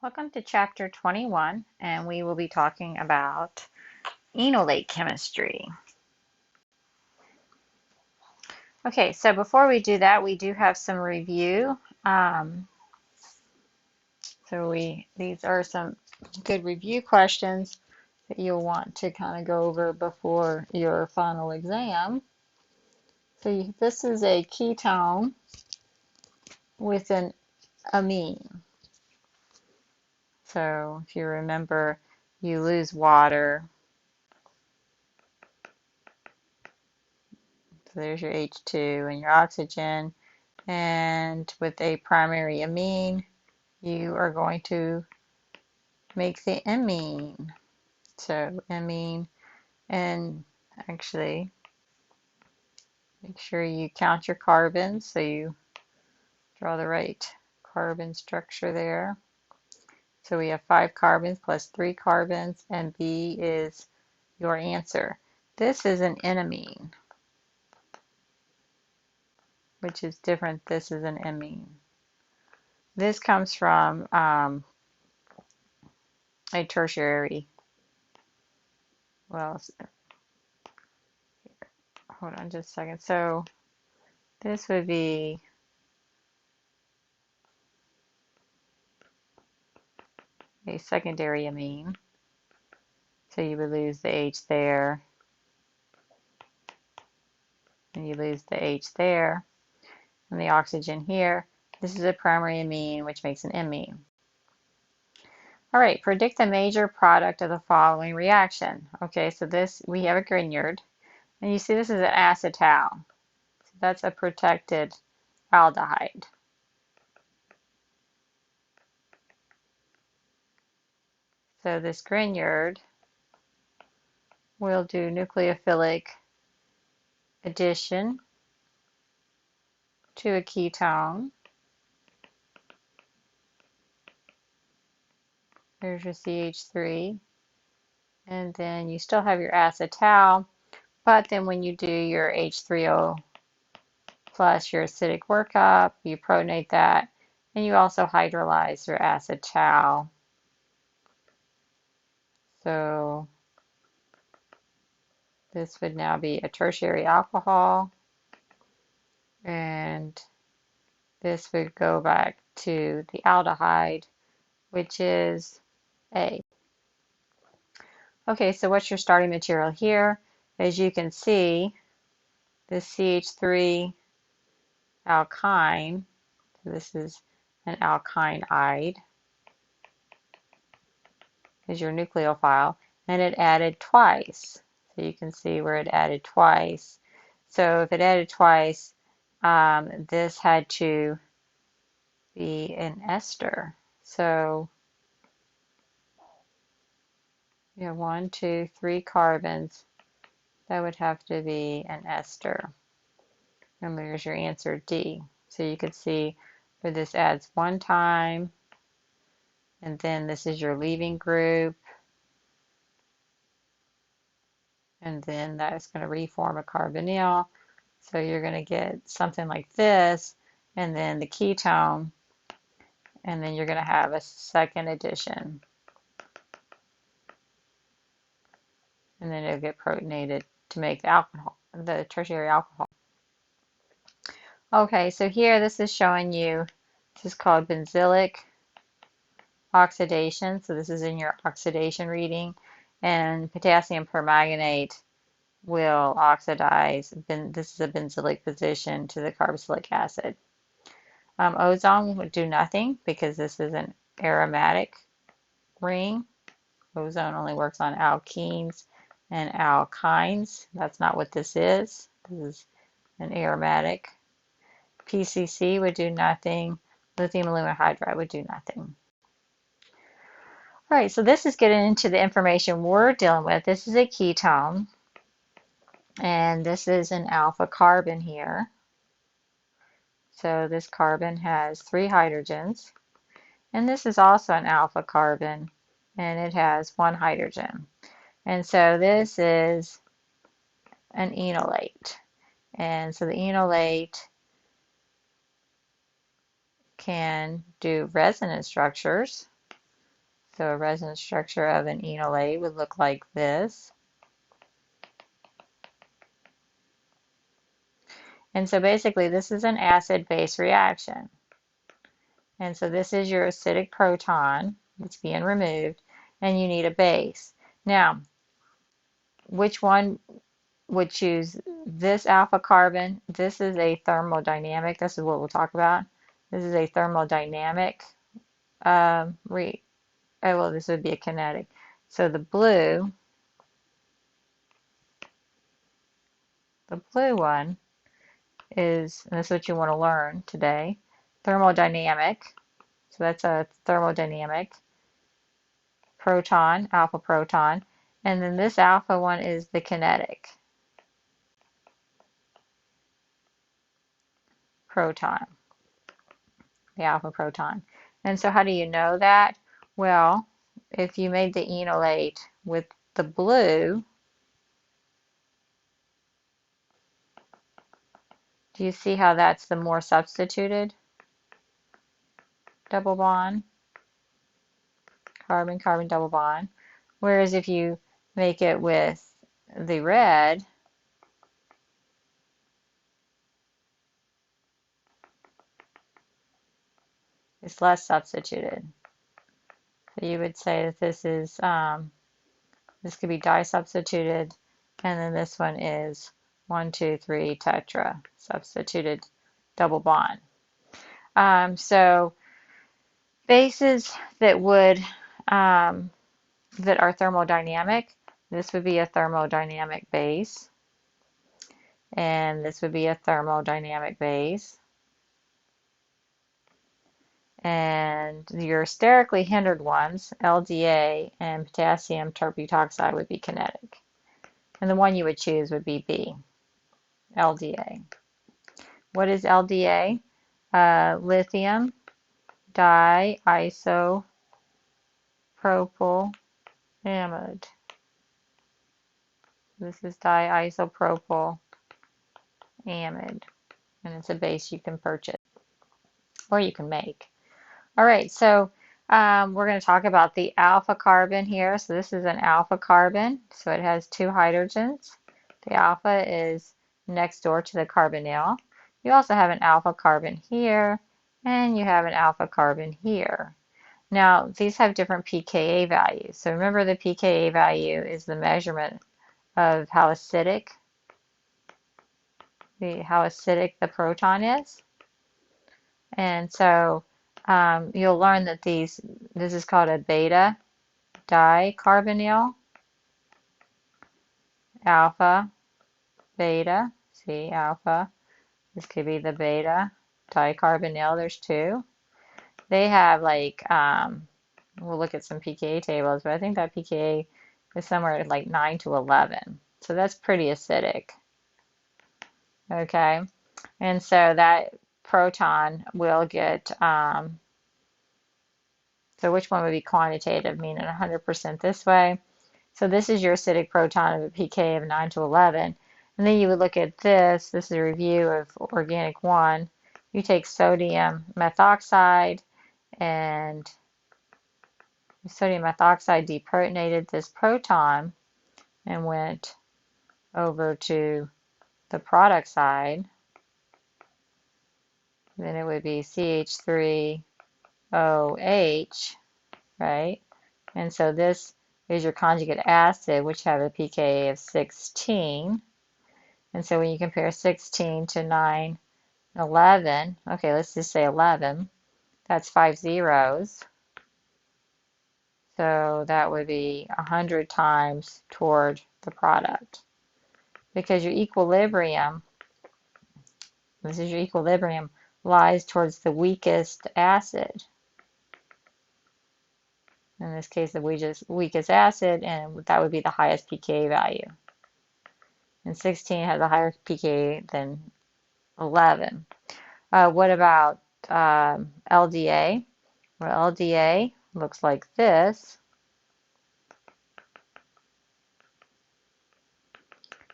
Welcome to chapter 21, and we will be talking about enolate chemistry. Okay, so before we do that, we do have some review. These are some good review questions that you'll want to kind of go over before your final exam. So this is a ketone with an amine. So if you remember, you lose water. So there's your H2 and your oxygen. And with a primary amine, you are going to make the amine. So amine, and actually make sure you count your carbons so you draw the right carbon structure there. So we have 5 carbons plus 3 carbons, and B is your answer. This is an enamine, which is different. This is an amine. This comes from a tertiary, well, hold on just a second. So this would be a secondary amine. So you would lose the H there, and you lose the H there, and the oxygen here. This is a primary amine, which makes an amine. All right, predict the major product of the following reaction. Okay, so this, we have a Grignard, and you see this is an acetal. So that's a protected aldehyde. So this Grignard will do nucleophilic addition to a ketone. There's your CH3. And then you still have your acetal, but then when you do your H3O plus your acidic workup, you protonate that, and you also hydrolyze your acetal. So this would now be a tertiary alcohol, and this would go back to the aldehyde, which is A. Okay, so what's your starting material here? As you can see, this CH3 alkyne, so this is an alkynide, is your nucleophile, and it added twice. So you can see where it added twice. So if it added twice, this had to be an ester. So you have 1, 2, 3 carbons. That would have to be an ester. And there's your answer, D. So you could see where this adds one time, and then this is your leaving group, and then that is going to reform a carbonyl. So you're going to get something like this, and then the ketone, and then you're going to have a second addition. And then it'll get protonated to make the alcohol, the tertiary alcohol. Okay, so here this is showing you, this is called benzylic oxidation. So this is in your oxidation reading, and potassium permanganate will oxidize. This is a benzylic position to the carboxylic acid. Ozone would do nothing because this is an aromatic ring. Ozone only works on alkenes and alkynes. That's not what this is. This is an aromatic. PCC would do nothing. Lithium aluminum hydride would do nothing. All right, so this is getting into the information we're dealing with. This is a ketone, and this is an alpha carbon here. So this carbon has 3 hydrogens, and this is also an alpha carbon, and it has 1 hydrogen. And so this is an enolate. And so the enolate can do resonance structures. So a resonance structure of an enolate would look like this. And so basically this is an acid-base reaction. And so this is your acidic proton that's being removed, and you need a base. Now, which one would choose this alpha carbon? This is a thermodynamic. This is what we'll talk about. This is a thermodynamic well, this would be a kinetic. So the blue one is, and this is what you want to learn today, thermodynamic. So that's a thermodynamic proton, alpha proton. And then this alpha one is the kinetic proton, the alpha proton. And so how do you know that? Well, if you made the enolate with the blue, do you see how that's the more substituted double bond? Carbon, carbon double bond. Whereas if you make it with the red, it's less substituted. So you would say that this is, this could be disubstituted, and then this one is 1, 2, 3 tetra substituted double bond. So bases that would, that are thermodynamic, this would be a thermodynamic base, and this would be a thermodynamic base. And your sterically hindered ones, LDA and potassium terbutoxide, would be kinetic. And the one you would choose would be B, LDA. What is LDA? Lithium diisopropyl amide. This is diisopropyl amide, and it's a base you can purchase or you can make. All right, so we're going to talk about the alpha carbon here. So this is an alpha carbon, so it has 2 hydrogens. The alpha is next door to the carbonyl. You also have an alpha carbon here, and you have an alpha carbon here. Now, these have different pKa values. So remember, the pKa value is the measurement of how acidic the proton is. And so you'll learn that this is called a beta dicarbonyl, alpha, beta, see alpha, this could be the beta dicarbonyl, there's 2. They have like, we'll look at some pKa tables, but I think that pKa is somewhere at like 9 to 11. So that's pretty acidic. Okay, and so that proton will get, so which one would be quantitative, meaning 100% this way? So this is your acidic proton of a pK of 9 to 11. And then you would look at this. This is a review of organic 1. You take sodium methoxide, and sodium methoxide deprotonated this proton and went over to the product side. Then it would be CH3OH, right? And so this is your conjugate acid, which have a pKa of 16. And so when you compare 16 to 9, 11, okay, let's just say 11, that's 5 zeros. So that would be 100 times toward the product. Because your equilibrium, this is your equilibrium, lies towards the weakest acid. In this case, the weakest acid, and that would be the highest pKa value. And 16 has a higher pKa than 11. What about LDA? Well, LDA looks like this.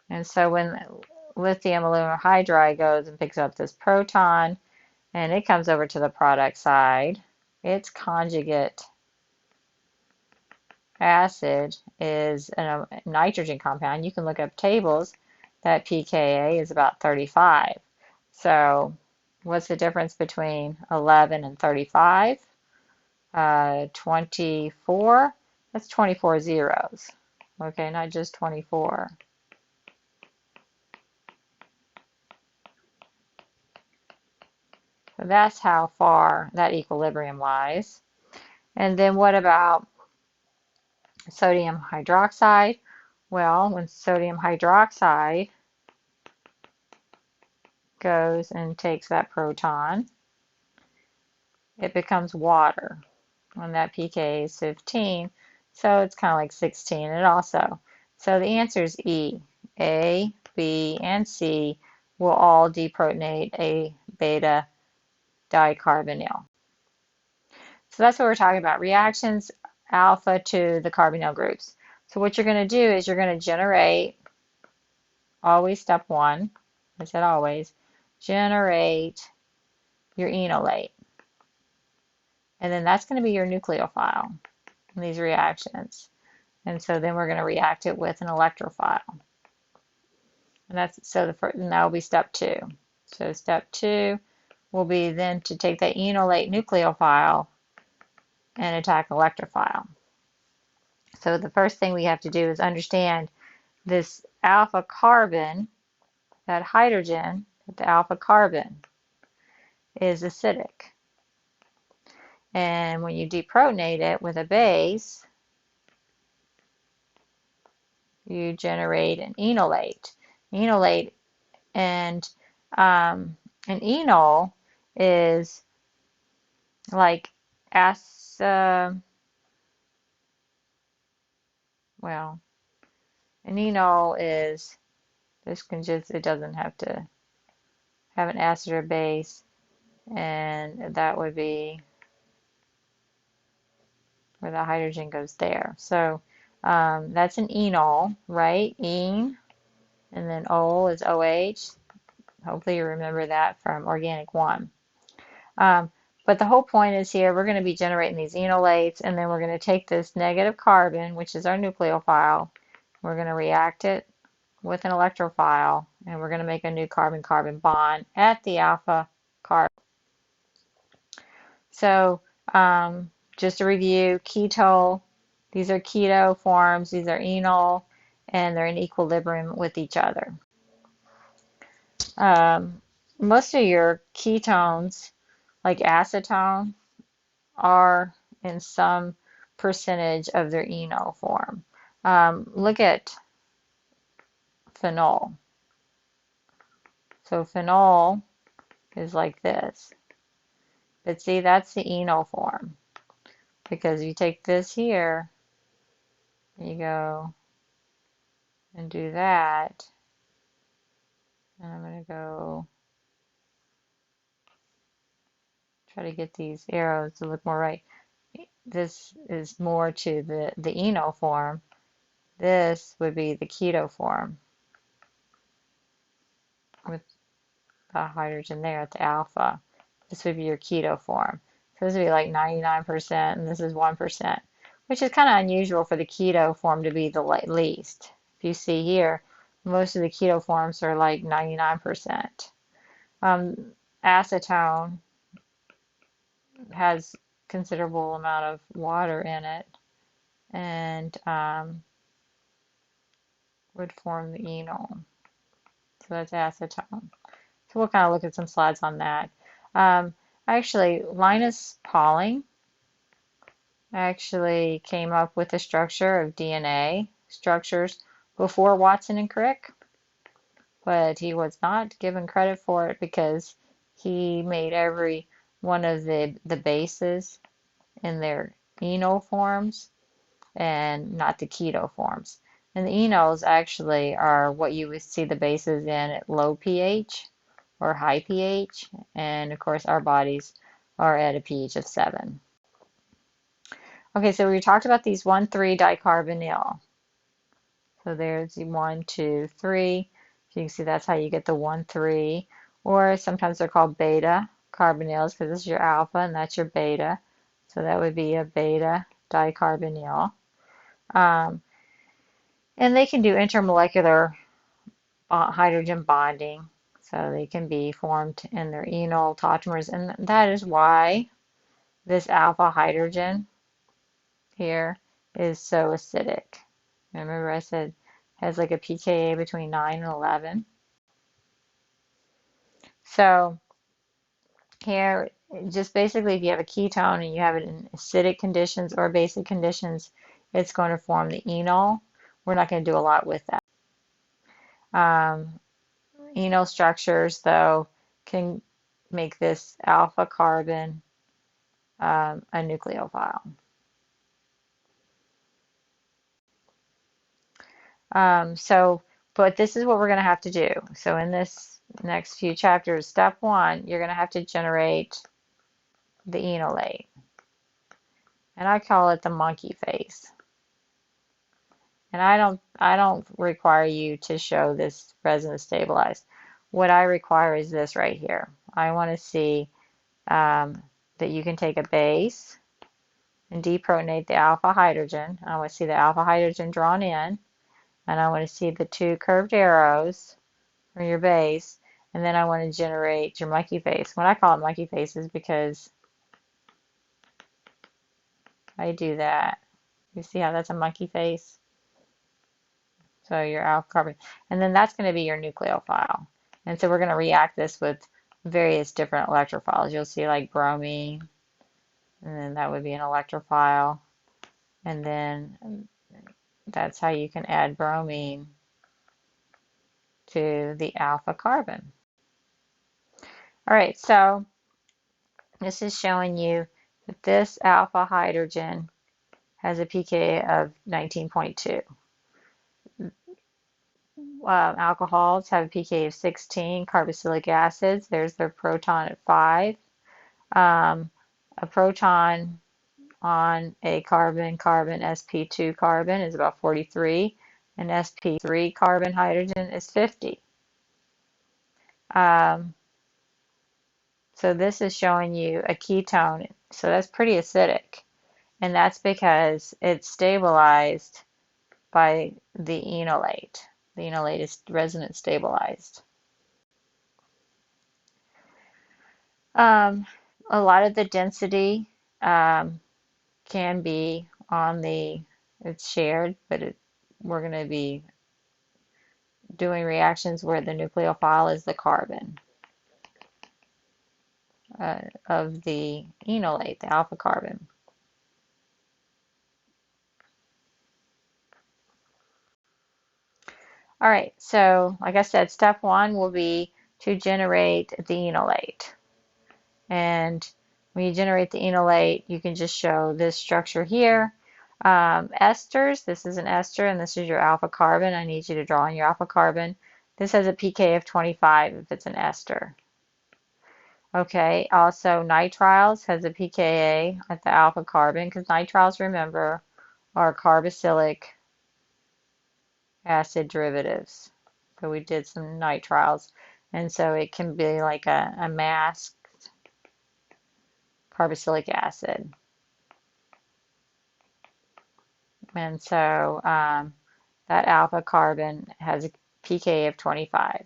And so when lithium aluminum hydride goes and picks up this proton, and it comes over to the product side, its conjugate acid is a nitrogen compound, you can look up tables that pKa is about 35. So what's the difference between 11 and 35? 24. That's 24 zeros. Okay, not just 24. So that's how far that equilibrium lies. And then what about sodium hydroxide? Well, when sodium hydroxide goes and takes that proton, it becomes water when that pK is 15. So it's kind of like 16. It also, so the answer is E. A, B, and C will all deprotonate a beta dicarbonyl. So that's what we're talking about, reactions alpha to the carbonyl groups. So what you're going to do is you're going to generate, always step one, I said always, generate your enolate. And then that's going to be your nucleophile in these reactions. And so then we're going to react it with an electrophile. And that's so and that will be step two. So step two will be then to take that enolate nucleophile and attack electrophile. So the first thing we have to do is understand this alpha carbon, that hydrogen, the alpha carbon is acidic. And when you deprotonate it with a base, you generate an enolate. Enolate and an enol is like well, an enol is, this can just, it doesn't have to have an acid or base, and that would be where the hydrogen goes there. So that's an enol, right? Ene, and then ol is OH. Hopefully you remember that from Organic 1. But the whole point is here, we're going to be generating these enolates, and then we're going to take this negative carbon, which is our nucleophile, we're going to react it with an electrophile, and we're going to make a new carbon-carbon bond at the alpha carbon. So just to review, keto, these are keto forms, these are enol, and they're in equilibrium with each other. Most of your ketones, like acetone, are in some percentage of their enol form. Look at phenol. So phenol is like this. But see, that's the enol form. Because you take this here, you go and do that, and I'm going to go try to get these arrows to look more right. This is more to the enol form. This would be the keto form with the hydrogen there at the alpha. This would be your keto form. So this would be like 99%, and this is 1%, which is kind of unusual for the keto form to be the least. If you see here, most of the keto forms are like 99%. Acetone has considerable amount of water in it, and would form the enol. So that's acetone. So we'll kind of look at some slides on that. Actually, Linus Pauling actually came up with the structure of DNA structures before Watson and Crick, but he was not given credit for it because he made every one of the bases in their enol forms and not the keto forms. And the enols actually are what you would see the bases in at low pH or high pH, and of course our bodies are at a pH of 7. Okay, so we talked about these 1,3 dicarbonyl. So there's the 1, 2, 3. So you can see that's how you get the 1,3, or sometimes they're called beta carbonyls because this is your alpha and that's your beta. So that would be a beta dicarbonyl. Um, and they can do intermolecular hydrogen bonding. So they can be formed in their enol tautomers. And that is why this alpha hydrogen here is so acidic. Remember I said it has like a pKa between 9 and 11. So here, just basically if you have a ketone and you have it in acidic conditions or basic conditions, it's going to form the enol. We're not going to do a lot with that. Enol structures, though, can make this alpha carbon a nucleophile. But this is what we're going to have to do. So in this next few chapters, step one, you're going to have to generate the enolate. And I call it the monkey face. And I don't require you to show this resin stabilized. What I require is this right here. I want to see that you can take a base and deprotonate the alpha hydrogen. I want to see the alpha hydrogen drawn in, and I want to see the two curved arrows for your base, and then I want to generate your monkey face. When I call it monkey face is because I do that. You see how that's a monkey face? So your alpha carbon, and then that's going to be your nucleophile. And so we're going to react this with various different electrophiles. You'll see like bromine, and then that would be an electrophile. And then that's how you can add bromine to the alpha carbon. All right, so this is showing you that this alpha hydrogen has a pKa of 19.2. Alcohols have a pKa of 16. Carboxylic acids, there's their proton at 5. A proton on a carbon-carbon sp2 carbon is about 43, and sp3 carbon hydrogen is 50. So this is showing you a ketone, so that's pretty acidic, and that's because it's stabilized by the enolate. The enolate is resonance stabilized. A lot of the density can be on it's shared, but we're going to be doing reactions where the nucleophile is the carbon of the enolate, the alpha carbon. All right, so like I said, step one will be to generate the enolate. And when you generate the enolate, you can just show this structure here. Esters, this is an ester, and this is your alpha carbon. I need you to draw in your alpha carbon. This has a pK of 25 if it's an ester. Okay, also nitriles has a pKa at the alpha carbon, because nitriles, remember, are carboxylic acid derivatives. So we did some nitriles, and so it can be like a masked carboxylic acid. And so that alpha carbon has a pKa of 25.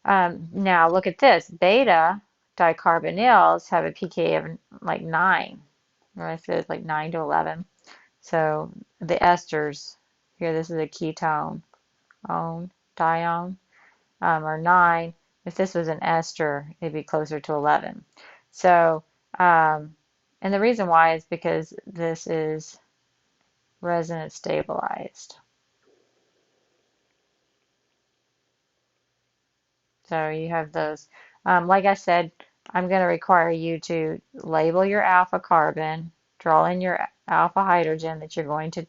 Now look at this. Beta dicarbonyls have a pKa of like 9. Or I said it's like 9 to 11. So the esters, here this is a ketone, dione, are 9. If this was an ester, it'd be closer to 11. So, and the reason why is because this is resonance stabilized. So you have those. Like I said, I'm going to require you to label your alpha carbon, draw in your alpha hydrogen that you're going to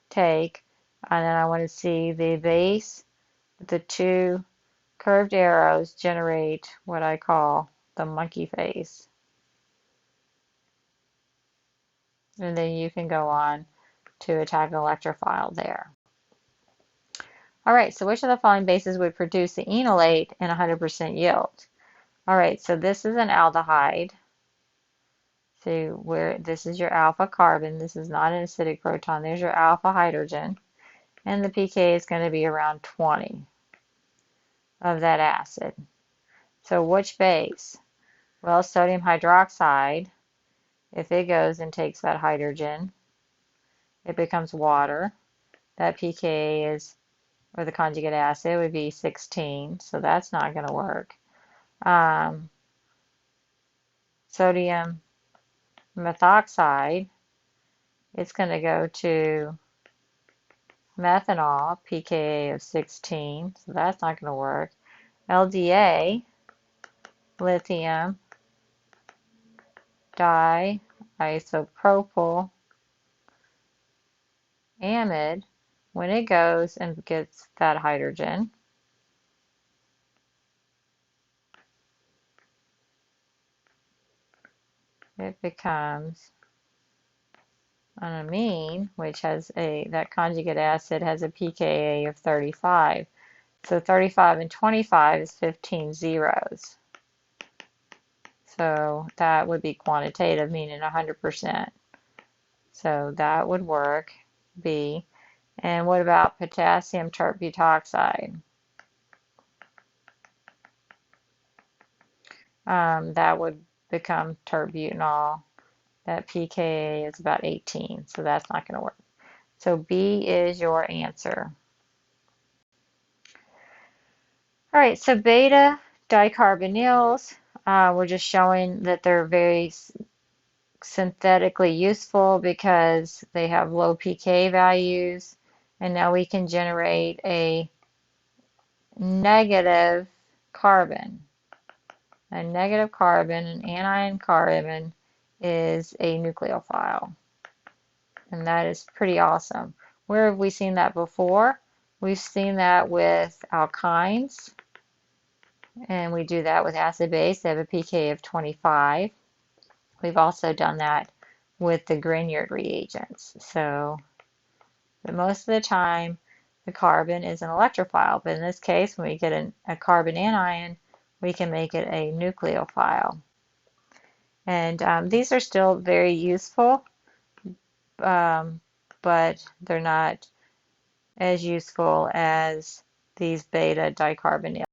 take, and then I want to see the base, the two curved arrows generate what I call the monkey face. And then you can go on to attack an electrophile there. All right, so which of the following bases would produce the enolate in 100% yield? All right, so this is an aldehyde. See where this is your alpha carbon. This is not an acidic proton. There's your alpha hydrogen. And the pK is going to be around 20 of that acid. So which base? Well, sodium hydroxide, if it goes and takes that hydrogen, it becomes water. That pK is, or the conjugate acid would be 16, so that's not going to work. Sodium methoxide, it's going to go to methanol, pKa of 16, so that's not going to work. LDA, lithium diisopropyl amide, when it goes and gets that hydrogen, it becomes an amine, which has that conjugate acid has a pKa of 35. So 35 and 25 is 15 zeros. So that would be quantitative, meaning 100%. So that would work, B. And what about potassium tert butoxide? That would become tert-butanol. That pKa is about 18, so that's not going to work. So B is your answer. All right, so beta dicarbonyls, we're just showing that they're very synthetically useful because they have low pK values, and now we can generate a negative carbon. A negative carbon, an anion carbon, is a nucleophile. And that is pretty awesome. Where have we seen that before? We've seen that with alkynes, and we do that with acid base. They have a pK of 25. We've also done that with the Grignard reagents. So, but most of the time, the carbon is an electrophile. But in this case, when we get a carbon anion, we can make it a nucleophile. And these are still very useful, but they're not as useful as these beta dicarbonyls.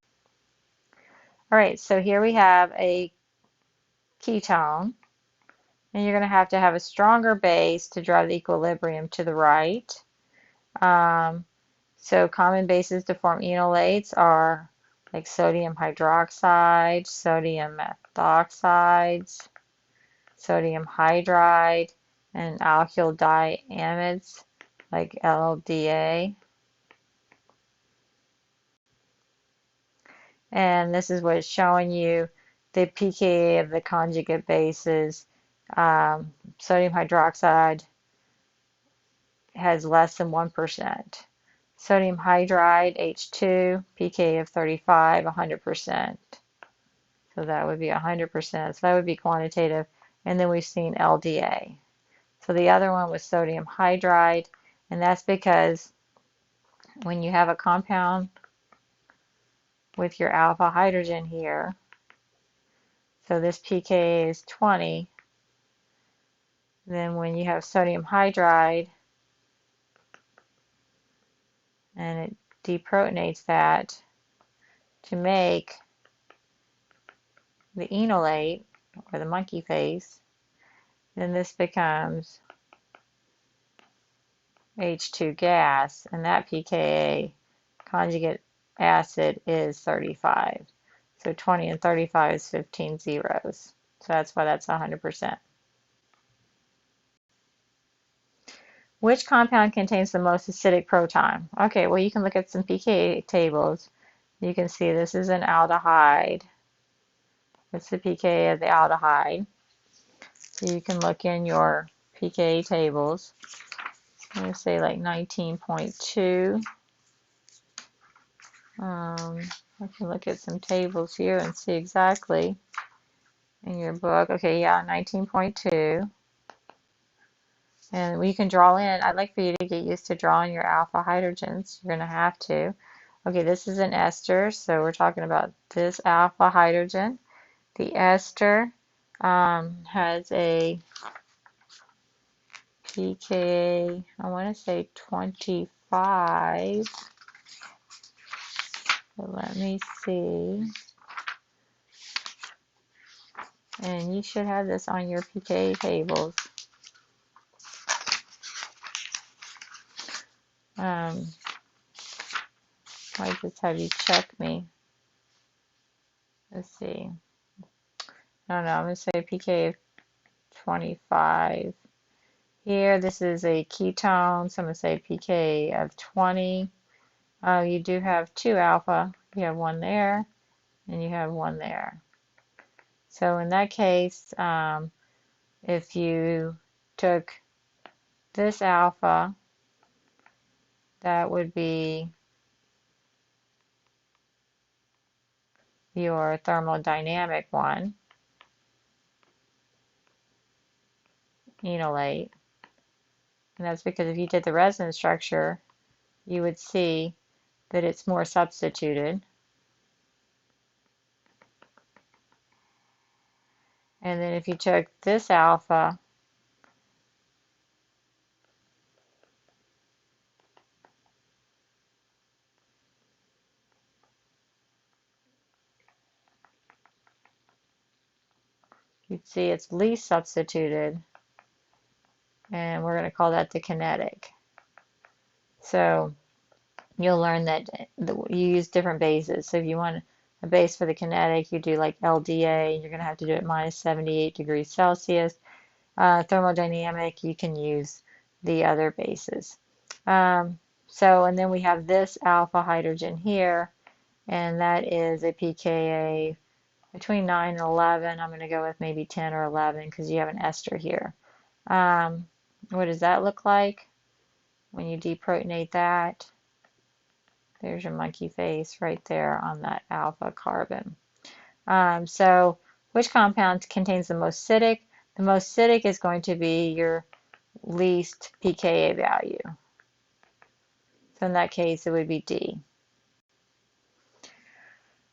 All right, so here we have a ketone, and you're going to have a stronger base to drive the equilibrium to the right. So common bases to form enolates are like sodium hydroxide, sodium methoxides, sodium hydride, and alkyl diamides like LDA. And this is what it's showing you the pKa of the conjugate bases. Sodium hydroxide has less than 1%. Sodium hydride, H2, pKa of 35, 100%. So that would be 100%. So that would be quantitative. And then we've seen LDA. So the other one was sodium hydride, and that's because when you have a compound with your alpha hydrogen here, so this pKa is 20, then when you have sodium hydride and it deprotonates that to make the enolate, or the monkey face, then this becomes H2 gas, and that pKa conjugate acid is 35. So 20 and 35 is 15 zeros. So that's why that's 100%. Which compound contains the most acidic proton? Okay, well, you can look at some pK tables. You can see this is an aldehyde. What's the pK of the aldehyde? So you can look in your pK tables. I'm going to say like 19.2. I can look at some tables here and see exactly in your book. Okay, yeah, 19.2. And we can draw in. I'd like for you to get used to drawing your alpha hydrogens. You're going to have to. Okay, this is an ester, so we're talking about this alpha hydrogen. The ester has a pKa, I want to say 25. So let me see. And you should have this on your pKa tables. I just have you check me. Let's see. I don't know. I'm going to say pKa of 25. Here, this is a ketone, so I'm going to say pKa of 20. You do have 2 alpha. You have one there, and you have one there. So in that case, if you took this alpha, that would be your thermodynamic one, enolate. And that's because if you did the resonance structure, you would see that it's more substituted. And then if you took this alpha, you'd see it's least substituted, and we're going to call that the kinetic. So you'll learn that you use different bases. So if you want a base for the kinetic, you do like LDA, you're going to have to do it minus 78 degrees Celsius. Thermodynamic, you can use the other bases. And then we have this alpha hydrogen here, and that is a pKa between 9 and 11. I'm going to go with maybe 10 or 11 because you have an ester here. What does that look like when you deprotonate that? There's your monkey face right there on that alpha carbon. So which compound contains the most acidic? The most acidic is going to be your least pKa value. So in that case, it would be D.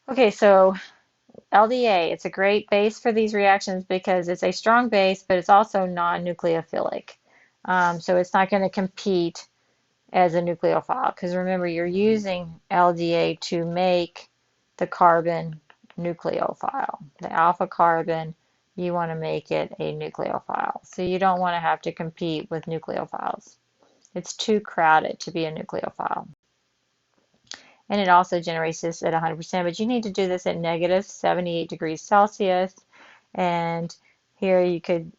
Okay, so LDA, it's a great base for these reactions because it's a strong base, but it's also non-nucleophilic. So it's not going to compete as a nucleophile because remember, you're using LDA to make the carbon nucleophile. The alpha carbon, you want to make it a nucleophile. So you don't want to have to compete with nucleophiles. It's too crowded to be a nucleophile. And it also generates this at 100%, but you need to do this at negative 78 degrees Celsius. And here you could,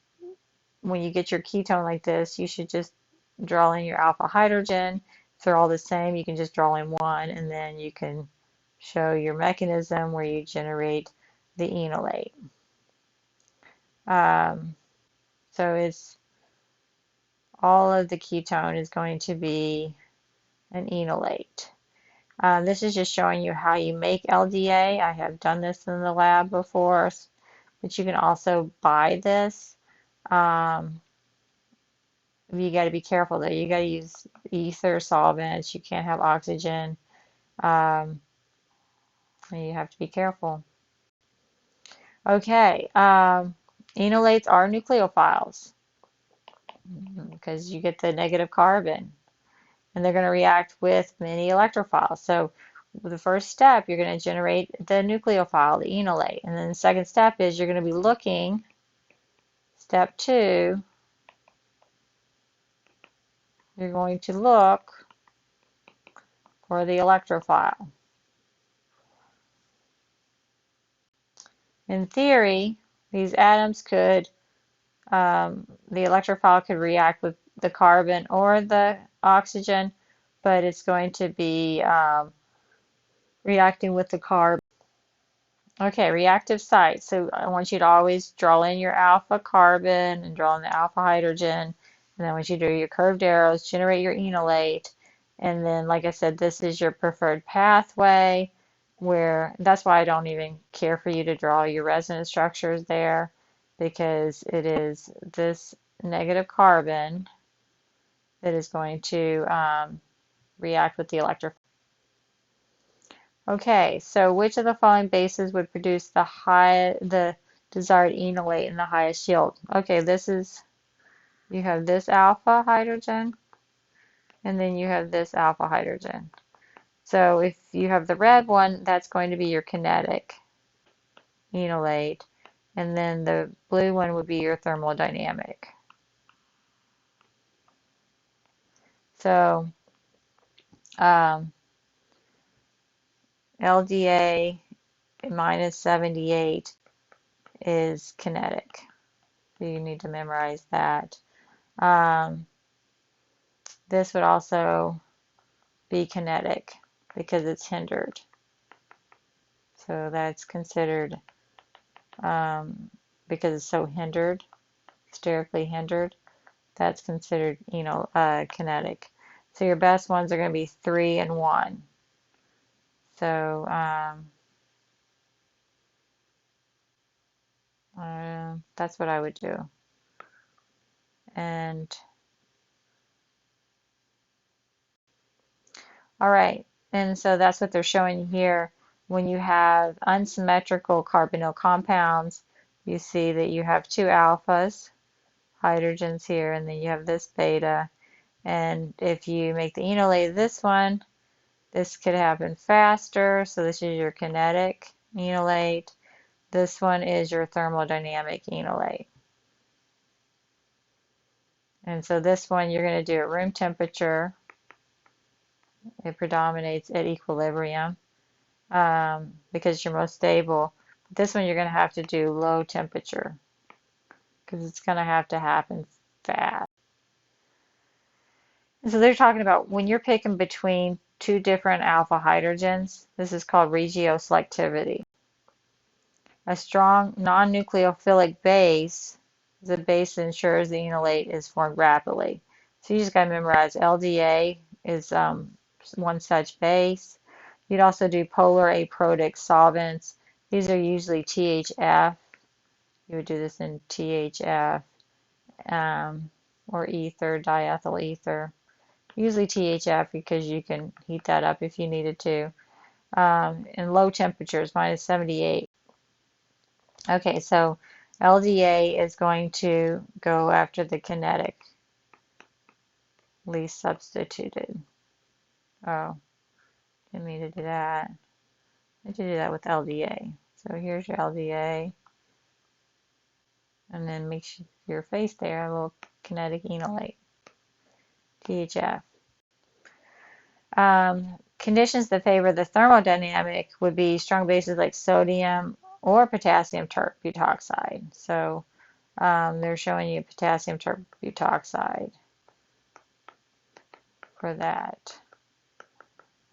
when you get your ketone like this, you should just draw in your alpha hydrogen. If they're all the same, you can just draw in one, and then you can show your mechanism where you generate the enolate. So it's all of the ketone is going to be an enolate. This is just showing you how you make LDA. I have done this in the lab before, but you can also buy this. You got to be careful though. You got to use ether solvents. You can't have oxygen. And you have to be careful. Okay, enolates are nucleophiles because you get the negative carbon, and they're going to react with many electrophiles. So the first step, you're going to generate the nucleophile, the enolate, and then the second step is you're going to be looking. Step 2, you're going to look for the electrophile. In theory, these atoms could, the electrophile could react with the carbon or the oxygen, but it's going to be reacting with the carbon. Okay, reactive site. So I want you to always draw in your alpha carbon and draw in the alpha hydrogen. And then once you do your curved arrows, generate your enolate. And then, like I said, this is your preferred pathway where that's why I don't even care for you to draw your resonance structures there because it is this negative carbon that is going to react with the electrophile. Okay, so which of the following bases would produce the desired enolate in the highest yield. Okay, you have this alpha hydrogen, and then you have this alpha hydrogen. So if you have the red one, that's going to be your kinetic enolate, and then the blue one would be your thermodynamic. So LDA minus 78 is kinetic. So you need to memorize that. This would also be kinetic because it's hindered. So that's considered, because it's so hindered, sterically hindered, that's considered, kinetic. So your best ones are going to be 3 and 1. So that's what I would do. And all right, and so that's what they're showing here. When you have unsymmetrical carbonyl compounds, you see that you have 2 alphas, hydrogens here, and then you have this beta. And if you make the enolate this one, this could happen faster. So this is your kinetic enolate. This one is your thermodynamic enolate. And so this one you're going to do at room temperature. It predominates at equilibrium because you're most stable. This one you're going to have to do low temperature because it's going to have to happen fast. And so they're talking about when you're picking between 2 different alpha hydrogens, this is called regioselectivity. A strong non-nucleophilic base is a base that ensures the enolate is formed rapidly. So you just got to memorize LDA is one such base. You'd also do polar aprotic solvents. These are usually THF. You would do this in THF or ether, diethyl ether. Usually THF because you can heat that up if you needed to. In low temperatures, minus 78. Okay, so LDA is going to go after the kinetically substituted. Oh, didn't mean to do that. I did do that with LDA. So here's your LDA. And then make sure your face there, a little kinetic enolate, THF. Conditions that favor the thermodynamic would be strong bases like sodium or potassium butoxide. So they're showing you potassium butoxide for that.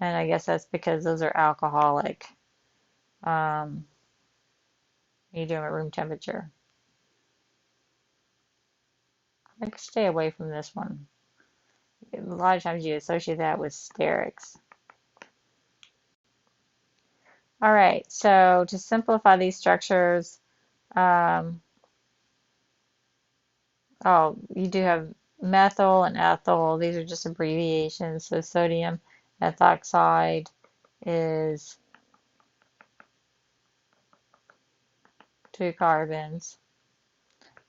And I guess that's because those are alcoholic. You do them at room temperature. I could stay away from this one. A lot of times you associate that with sterics. All right, so to simplify these structures, oh, you do have methyl and ethyl. These are just abbreviations. So sodium ethoxide is 2 carbons.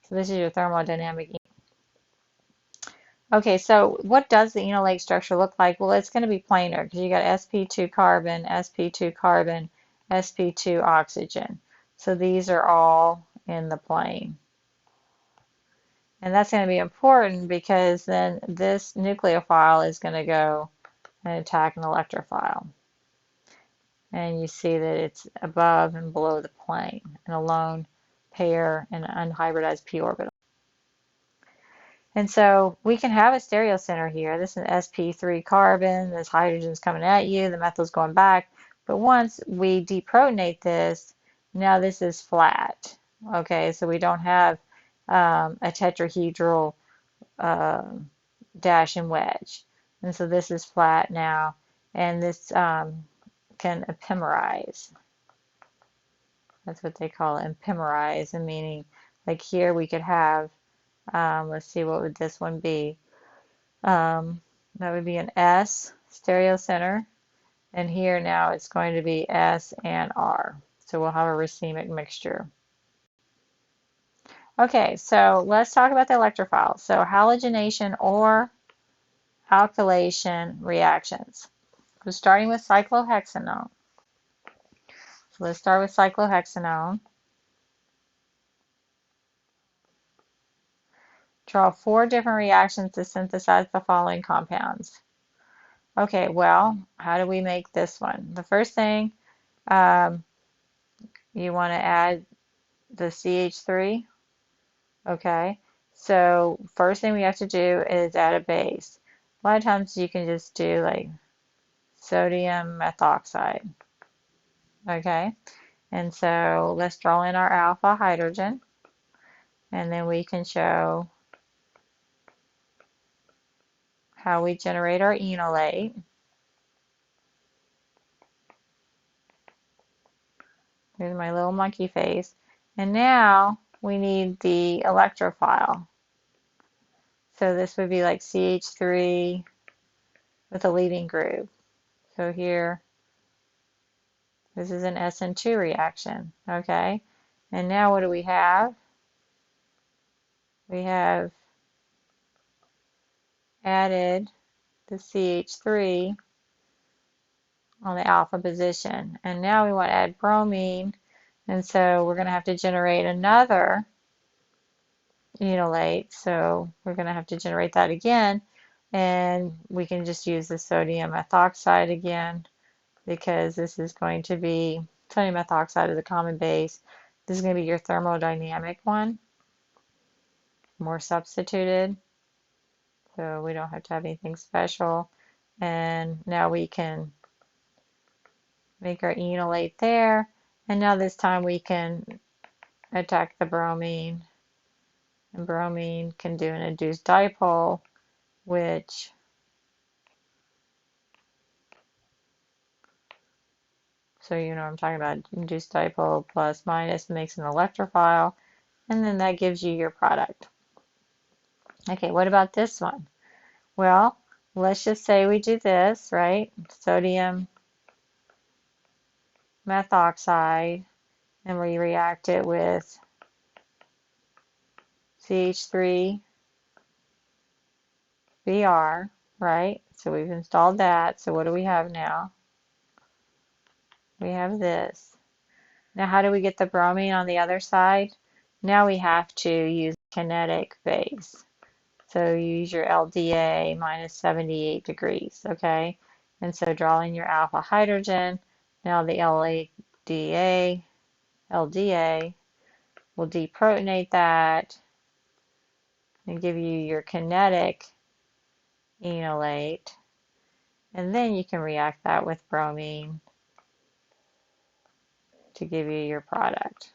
So this is your thermodynamic. Okay, so what does the enolate structure look like? Well, it's going to be planar because you got sp2 carbon, sp2 carbon, sp2 oxygen. So these are all in the plane. And that's going to be important because then this nucleophile is going to go and attack an electrophile. And you see that it's above and below the plane, an alone pair and an unhybridized p orbital. And so we can have a stereocenter here. This is an sp3 carbon, this hydrogen's coming at you, the methyl's going back. But once we deprotonate this, now this is flat. Okay, so we don't have a tetrahedral dash and wedge. And so this is flat now, and this can epimerize. That's what they call it, epimerize, and meaning like here we could have, let's see, what would this one be? That would be an S stereocenter, and here now it's going to be S and R. So we'll have a racemic mixture. Okay, so let's talk about the electrophiles. So halogenation or alkylation reactions. We're starting with cyclohexanone. So let's start with cyclohexanone. Draw 4 different reactions to synthesize the following compounds. Okay, well, how do we make this one? The first thing, um, you want to add the CH3. Okay, so first thing we have to do is add a base. A lot of times you can just do like sodium methoxide. Okay, and so let's draw in our alpha hydrogen, and then we can show how we generate our enolate. Here's my little monkey face. And now we need the electrophile. So this would be like CH3 with a leading group. So here, this is an SN2 reaction, okay? And now what do we have? We have added the CH3 on the alpha position. And now we want to add bromine. And so we're going to have to generate another enolate. So we're going to have to generate that again. And we can just use the sodium methoxide again because this is going to be sodium methoxide is a common base. This is going to be your thermodynamic one, more substituted. So we don't have to have anything special. And now we can make our enolate there. And now this time we can attack the bromine. And bromine can do an induced dipole, which so you know what I'm talking about, induced dipole plus minus makes an electrophile, and then that gives you your product. Okay, what about this one? Well, let's just say we do this, right? Sodium methoxide, and we react it with CH3Br, right? So we've installed that. So what do we have now? We have this. Now how do we get the bromine on the other side? Now we have to use kinetic base. So you use your LDA minus 78 degrees, okay? And so draw in your alpha hydrogen. Now the LDA will deprotonate that and give you your kinetic enolate. And then you can react that with bromine to give you your product.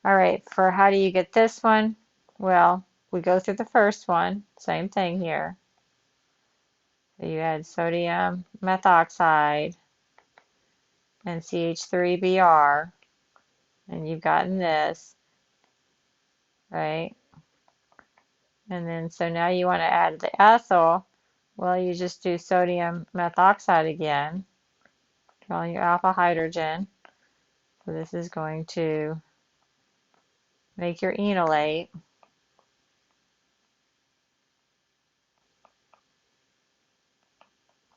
All right, for how do you get this one? Well, we go through the first one, same thing here. So you add sodium methoxide and CH3Br, and you've gotten this, right? And then so now you want to add the ethyl. Well, you just do sodium methoxide again, drawing your alpha hydrogen. So this is going to make your enolate.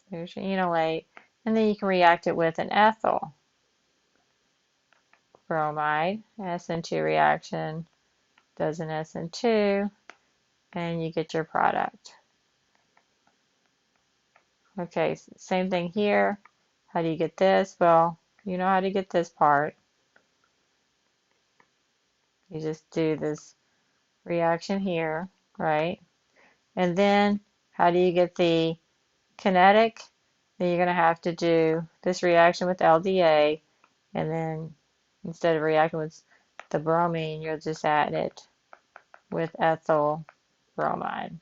There's your enolate. And then you can react it with an ethyl bromide. SN2 reaction does an SN2, and you get your product. Okay, same thing here. How do you get this? Well, you know how to get this part. You just do this reaction here, right? And then how do you get the kinetic? Then you're going to have to do this reaction with LDA, and then instead of reacting with the bromine, you'll just add it with ethyl bromide.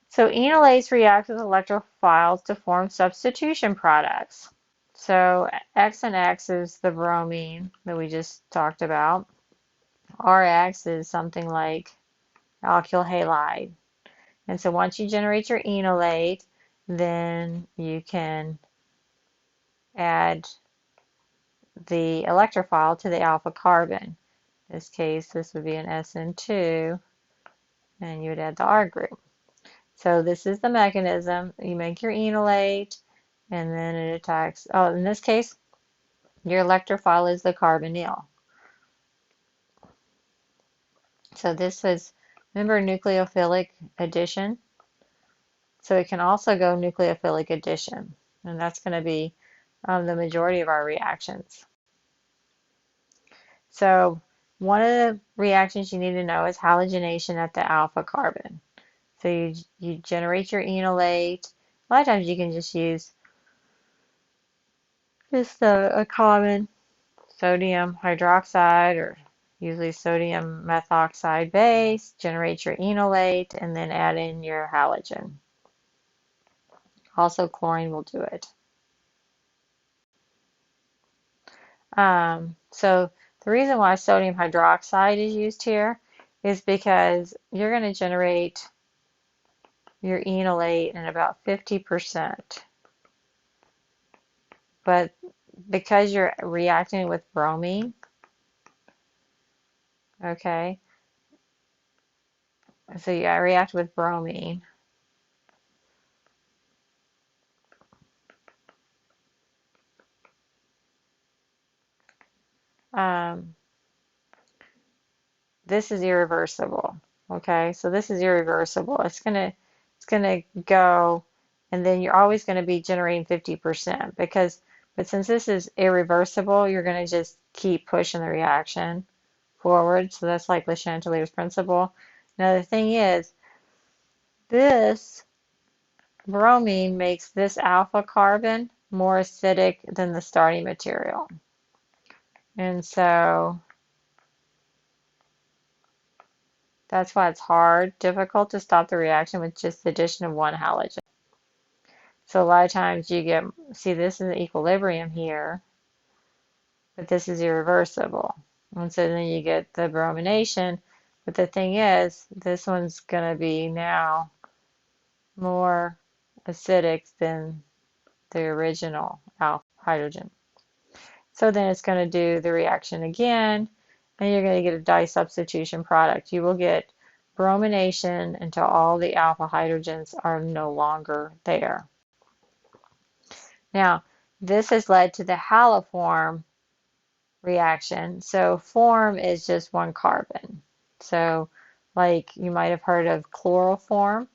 So enolates react with electrophiles to form substitution products. So X and X is the bromine that we just talked about. RX is something like alkyl halide. And so once you generate your enolate, then you can add the electrophile to the alpha carbon. In this case, this would be an SN2, and you would add the R group. So this is the mechanism. You make your enolate, and then it attacks. Oh, in this case, your electrophile is the carbonyl. So this was, remember, nucleophilic addition? So it can also go nucleophilic addition, and that's going to be the majority of our reactions. So one of the reactions you need to know is halogenation at the alpha carbon. So you generate your enolate. A lot of times you can just use just a common sodium hydroxide or usually sodium methoxide base, generate your enolate, and then add in your halogen. Also, chlorine will do it. So the reason why sodium hydroxide is used here is because you're going to generate your enolate in about 50%. But because you're reacting with bromine, okay, so you react with bromine. Um, this is irreversible. Okay, so this is irreversible. It's gonna go, and then you're always going to be generating 50% but since this is irreversible, you're going to just keep pushing the reaction forward. So that's like Le Chantelier's principle. Now the thing is, this bromine makes this alpha carbon more acidic than the starting material. And so that's why it's difficult to stop the reaction with just the addition of one halogen. So a lot of times see this is an equilibrium here, but this is irreversible. And so then you get the bromination. But the thing is, this one's going to be now more acidic than the original alpha hydrogen. So then it's going to do the reaction again, and you're going to get a disubstitution product. You will get bromination until all the alpha hydrogens are no longer there. Now, this has led to the haloform reaction. So form is just one carbon. So like you might have heard of chloroform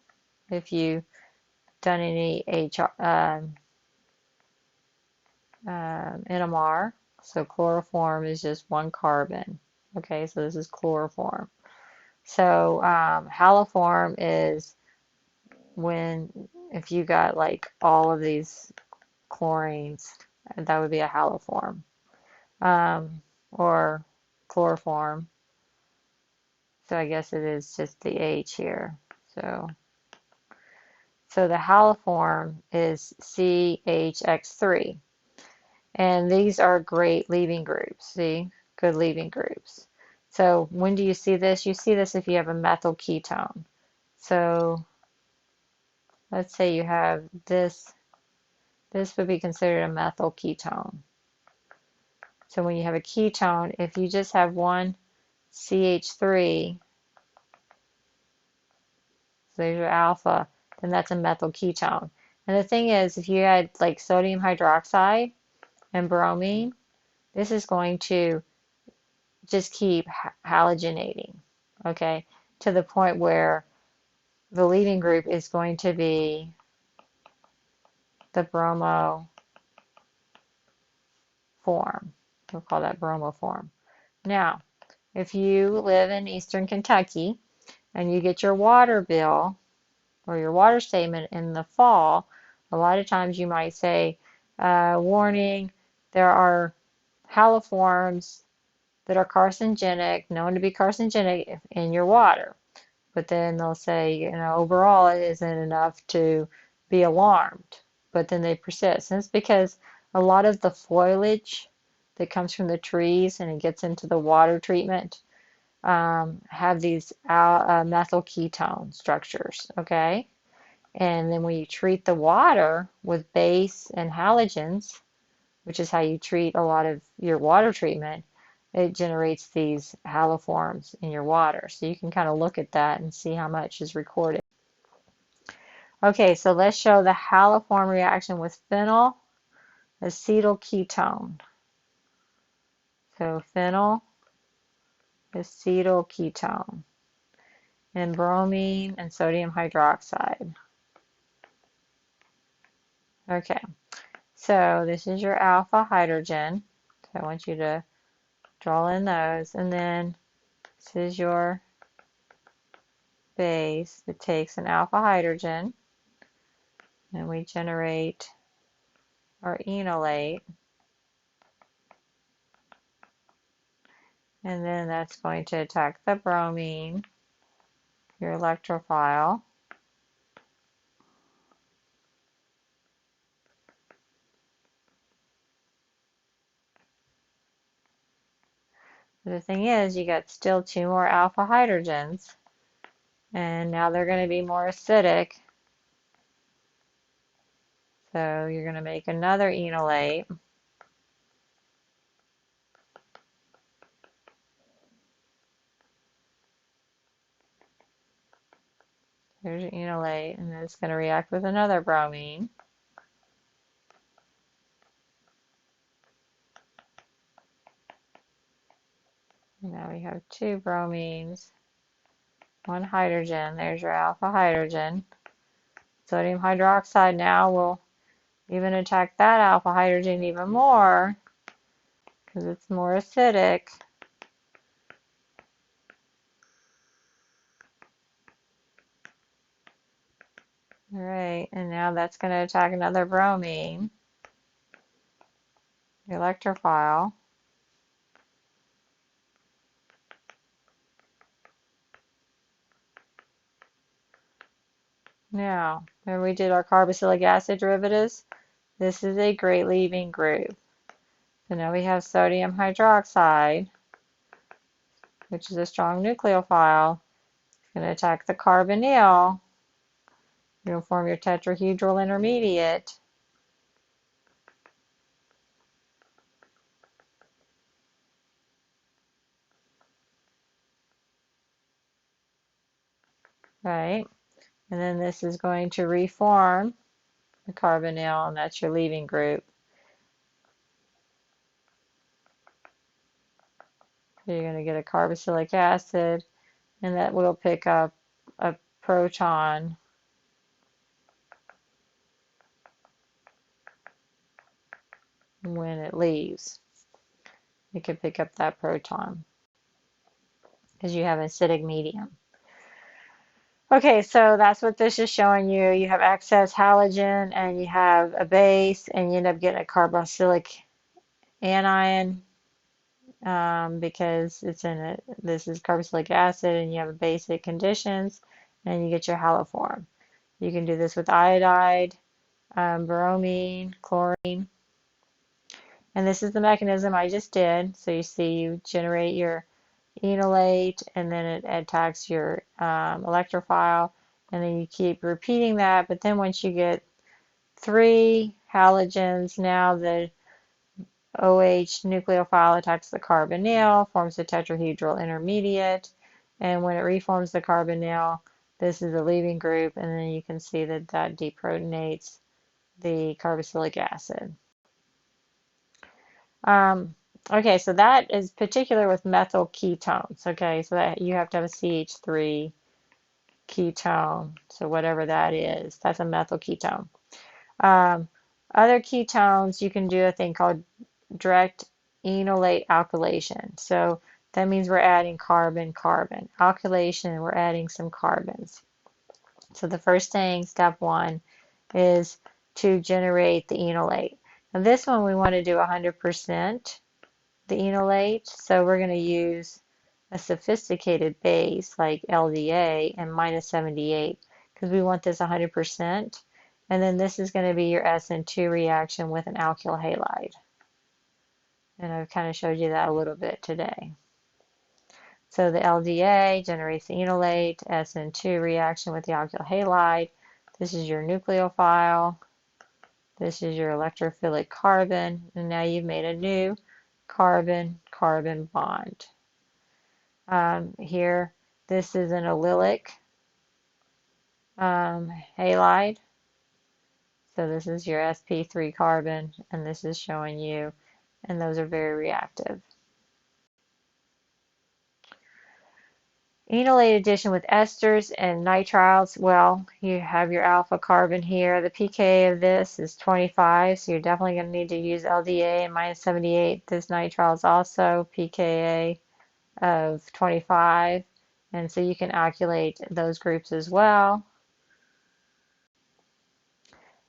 if you've done any NMR. So chloroform is just one carbon. Okay, so this is chloroform. So haloform is if you got like all of these chlorines, that would be a haloform. Or chloroform. So I guess it is just the H here. So the haloform is CHX3. And these are great leaving groups. See, good leaving groups. So when do you see this? You see this if you have a methyl ketone. So let's say you have this. This would be considered a methyl ketone. So when you have a ketone, if you just have one CH3, so there's your alpha, then that's a methyl ketone. And the thing is, if you had like sodium hydroxide and bromine, this is going to just keep halogenating, okay, to the point where the leaving group is going to be the bromo form. We'll call that bromoform. Now, if you live in eastern Kentucky and you get your water bill or your water statement in the fall, a lot of times you might say, warning, there are haloforms that are carcinogenic, known to be carcinogenic in your water. But then they'll say, overall it isn't enough to be alarmed. But then they persist. And it's because a lot of the foliage that comes from the trees and it gets into the water treatment have these methyl ketone structures, okay? And then when you treat the water with base and halogens, which is how you treat a lot of your water treatment, it generates these haloforms in your water. So you can kind of look at that and see how much is recorded. Okay, so let's show the haloform reaction with phenyl acetylketone. So phenyl acetylketone and bromine and sodium hydroxide. Okay, so this is your alpha hydrogen. So I want you to draw in those, and then this is your base that takes an alpha hydrogen, and we generate our enolate, and then that's going to attack the bromine, your electrophile. The thing is, you got still 2 more alpha hydrogens, and now they're going to be more acidic. So you're going to make another enolate. There's your enolate, and then it's going to react with another bromine. Now we have 2 bromines, 1 hydrogen. There's your alpha hydrogen. Sodium hydroxide now will even attack that alpha hydrogen even more because it's more acidic. All right, and now that's going to attack another bromine, the electrophile. Now, when we did our carboxylic acid derivatives, this is a great leaving group. So now we have sodium hydroxide, which is a strong nucleophile. It's going to attack the carbonyl. You're going to form your tetrahedral intermediate. Right? And then this is going to reform the carbonyl, and that's your leaving group. So you're going to get a carboxylic acid, and that will pick up a proton when it leaves. It can pick up that proton because you have an acidic medium. Okay, so that's what this is showing you. You have excess halogen and you have a base, and you end up getting a carboxylic anion because it's in it. This is carboxylic acid, and you have basic conditions, and you get your haloform. You can do this with iodide, bromine, chlorine, and this is the mechanism I just did. So you see, you generate your enolate, and then it attacks your electrophile, and then you keep repeating that. But then once you get 3 halogens, now the OH nucleophile attacks the carbonyl, forms a tetrahedral intermediate, and when it reforms the carbonyl, this is the leaving group, and then you can see that that deprotonates the carboxylic acid. Okay, so that is particular with methyl ketones. Okay, so that you have to have a CH3 ketone, so whatever that is, that's a methyl ketone. Other ketones, you can do a thing called direct enolate alkylation. So that means we're adding carbon-carbon. Alkylation, we're adding some carbons. So the first thing, step 1, is to generate the enolate. Now this one we want to do 100% the enolate, so we're going to use a sophisticated base like LDA and -78 because we want this 100%. And then this is going to be your SN2 reaction with an alkyl halide. And I've kind of showed you that a little bit today. So the LDA generates the enolate, SN2 reaction with the alkyl halide. This is your nucleophile. This is your electrophilic carbon, and now you've made a new carbon-carbon bond. Here, this is an allylic halide. So this is your sp3 carbon, and this is showing you, and those are very reactive. Enolate addition with esters and nitriles. Well, you have your alpha carbon here. The pKa of this is 25, so you're definitely going to need to use LDA and minus 78. This nitrile is also pKa of 25, and so you can calculate those groups as well.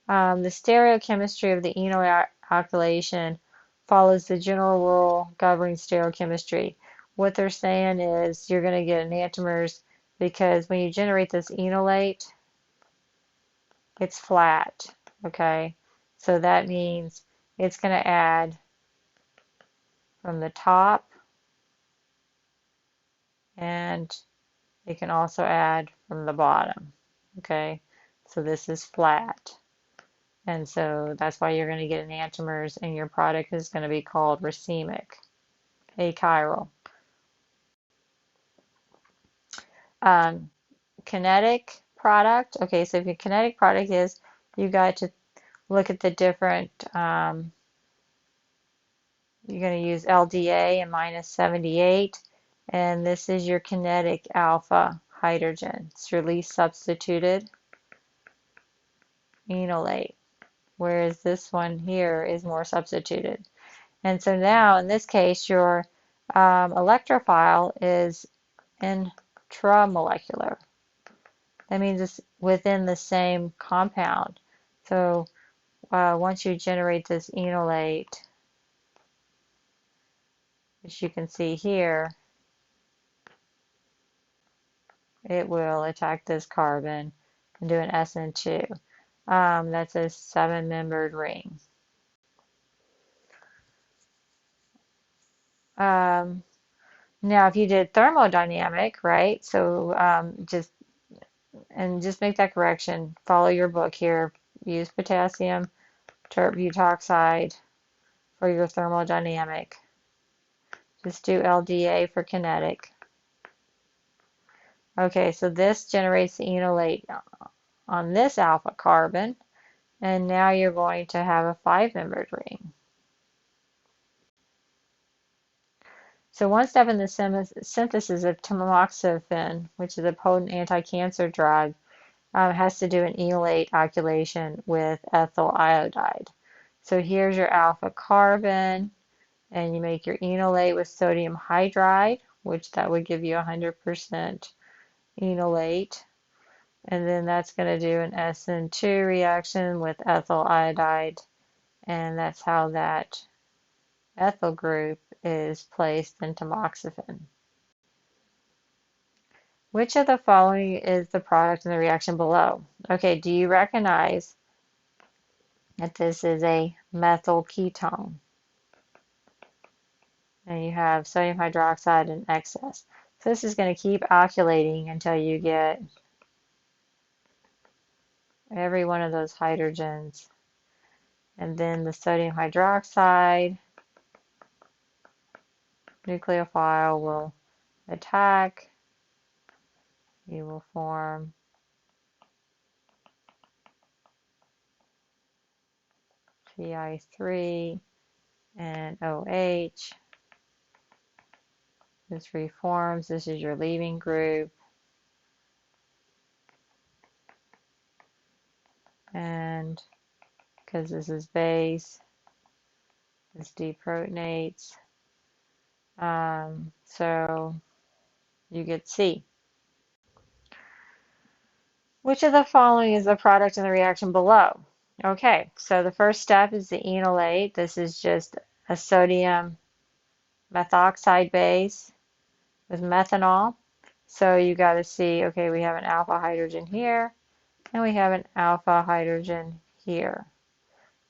The stereochemistry of the enol alkylation follows the general rule governing stereochemistry. What they're saying is you're going to get enantiomers because when you generate this enolate, it's flat, okay? So that means it's going to add from the top, and it can also add from the bottom, okay? So this is flat. And so that's why you're going to get enantiomers, and your product is going to be called racemic, achiral. Kinetic product. Okay, so if your kinetic product is, you got to look at the different, you're going to use LDA and minus 78, and this is your kinetic alpha hydrogen. It's your least substituted enolate, whereas this one here is more substituted. And so now, in this case, your electrophile is intramolecular. That means it's within the same compound. So once you generate this enolate, as you can see here, it will attack this carbon and do an SN2. That's a 7-membered ring. Now, if you did thermodynamic, right? So just make that correction. Follow your book here. Use potassium terbutoxide for your thermodynamic. Just do LDA for kinetic. Okay, so this generates the enolate on this alpha carbon, and now you're going to have a 5-membered ring. So one step in the synthesis of tamoxifen, which is a potent anti-cancer drug, has to do an enolate alkylation with ethyl iodide. So here's your alpha carbon, and you make your enolate with sodium hydride, which that would give you 100% enolate. And then that's going to do an SN2 reaction with ethyl iodide, and that's how that ethyl group is placed in tamoxifen. Which of the following is the product in the reaction below? Okay, do you recognize that this is a methyl ketone? And you have sodium hydroxide in excess. So this is going to keep alkylating until you get every one of those hydrogens. And then the sodium hydroxide nucleophile will attack. You will form Ci3 and OH. This reforms. This is your leaving group. And because this is base, this deprotonates. So you get C. Which of the following is the product in the reaction below? Okay, so the first step is the enolate. This is just a sodium methoxide base with methanol. So you got to see, okay, we have an alpha hydrogen here, and we have an alpha hydrogen here.